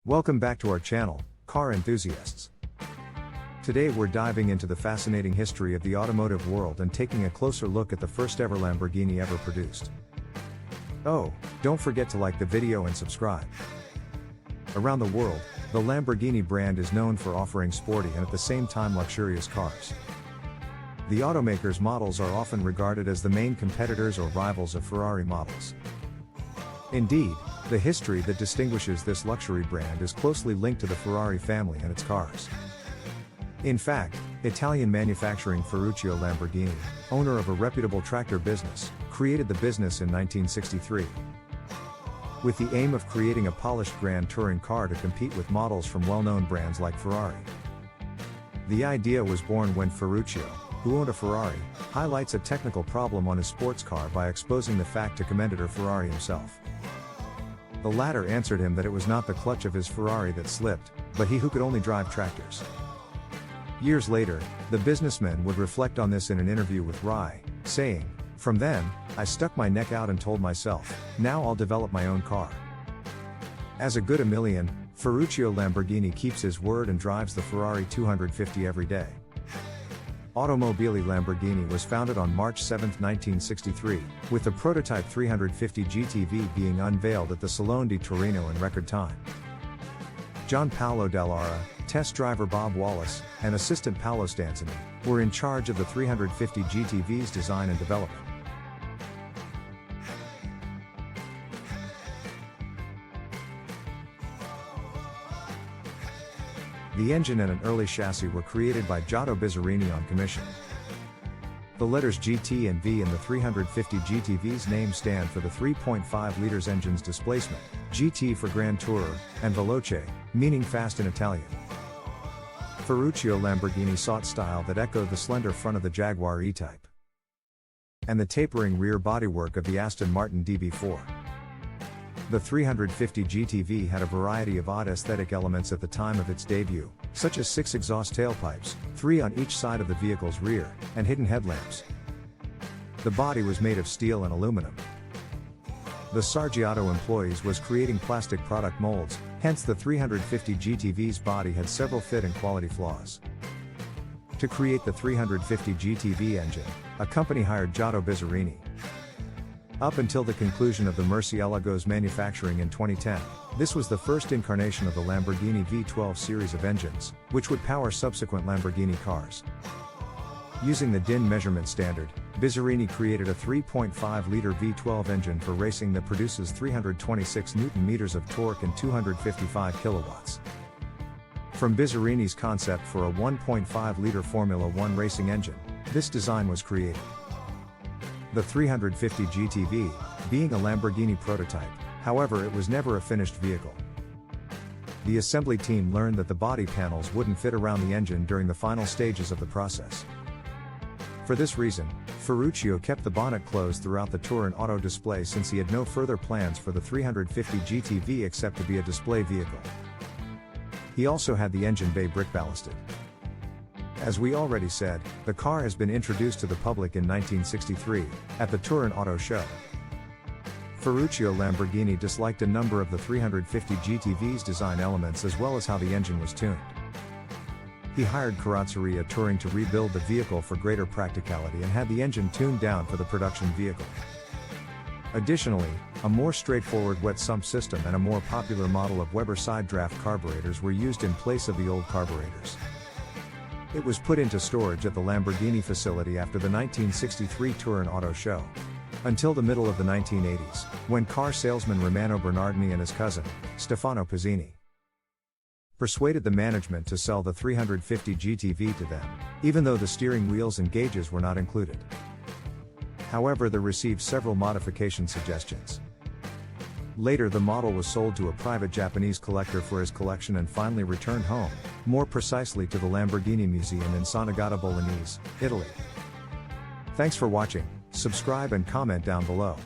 Welcome back to our channel, car enthusiasts. Today we're diving into the fascinating history of the automotive world and taking a closer look at the first ever Lamborghini ever produced. Oh, don't forget to like the video and subscribe. Around the world, the Lamborghini brand is known for offering sporty and at the same time luxurious cars. The automaker's models are often regarded as the main competitors or rivals of Ferrari models. Indeed, the history that distinguishes this luxury brand is closely linked to the Ferrari family and its cars. In fact, Italian manufacturing Ferruccio Lamborghini, owner of a reputable tractor business, created the business in 1963. With the aim of creating a polished grand touring car to compete with models from well-known brands like Ferrari. The idea was born when Ferruccio, who owned a Ferrari, highlights a technical problem on his sports car by exposing the fact to commentator Ferrari himself. The latter answered him that it was not the clutch of his Ferrari that slipped, but he who could only drive tractors. Years later, the businessman would reflect on this in an interview with Rai, saying, "From then, I stuck my neck out and told myself, now I'll develop my own car." As a good Emilian, Ferruccio Lamborghini keeps his word and drives the Ferrari 250 every day. Automobili Lamborghini was founded on March 7, 1963, with the prototype 350 GTV being unveiled at the Salone di Torino in record time. John Paolo Dallara, test driver Bob Wallace, and assistant Paolo Stanzini, were in charge of the 350 GTV's design and development. The engine and an early chassis were created by Giotto Bizzarini on commission. The letters GT and V in the 350 GTV's name stand for the 3.5 liters engine's displacement, GT for Grand Tourer, and Veloce, meaning fast in Italian. Ferruccio Lamborghini sought style that echoed the slender front of the Jaguar E-Type and the tapering rear bodywork of the Aston Martin DB4. The 350 GTV had a variety of odd aesthetic elements at the time of its debut, such as 6 exhaust tailpipes, 3 on each side of the vehicle's rear, and hidden headlamps. The body was made of steel and aluminum. The Sargiotto employees was creating plastic product molds, hence the 350 GTV's body had several fit and quality flaws. To create the 350 GTV engine, a company hired Giotto Bizzarini. Up until the conclusion of the Murcielago's manufacturing in 2010, this was the first incarnation of the Lamborghini V12 series of engines, which would power subsequent Lamborghini cars. Using the DIN measurement standard, Bizzarini created a 3.5-liter V12 engine for racing that produces 326 Nm of torque and 255 kilowatts. From Bizzarini's concept for a 1.5-liter Formula One racing engine, this design was created. The 350 GTV, being a Lamborghini prototype, however, it was never a finished vehicle. The assembly team learned that the body panels wouldn't fit around the engine during the final stages of the process. For this reason, Ferruccio kept the bonnet closed throughout the tour and auto display since he had no further plans for the 350 GTV except to be a display vehicle. He also had the engine bay brick ballasted. As we already said, the car has been introduced to the public in 1963, at the Turin Auto Show. Ferruccio Lamborghini disliked a number of the 350 GTV's design elements as well as how the engine was tuned. He hired Carrozzeria Touring to rebuild the vehicle for greater practicality and had the engine tuned down for the production vehicle. Additionally, a more straightforward wet sump system and a more popular model of Weber side draft carburetors were used in place of the old carburetors. It was put into storage at the Lamborghini facility after the 1963 Turin Auto Show. Until the middle of the 1980s, when car salesman Romano Bernardini and his cousin, Stefano Pizzini, persuaded the management to sell the 350 GTV to them, even though the steering wheels and gauges were not included. However, they received several modification suggestions. Later the model was sold to a private Japanese collector for his collection and finally returned home, more precisely to the Lamborghini Museum in San Agata Bolognese, Italy. Thanks for watching, subscribe and comment down below.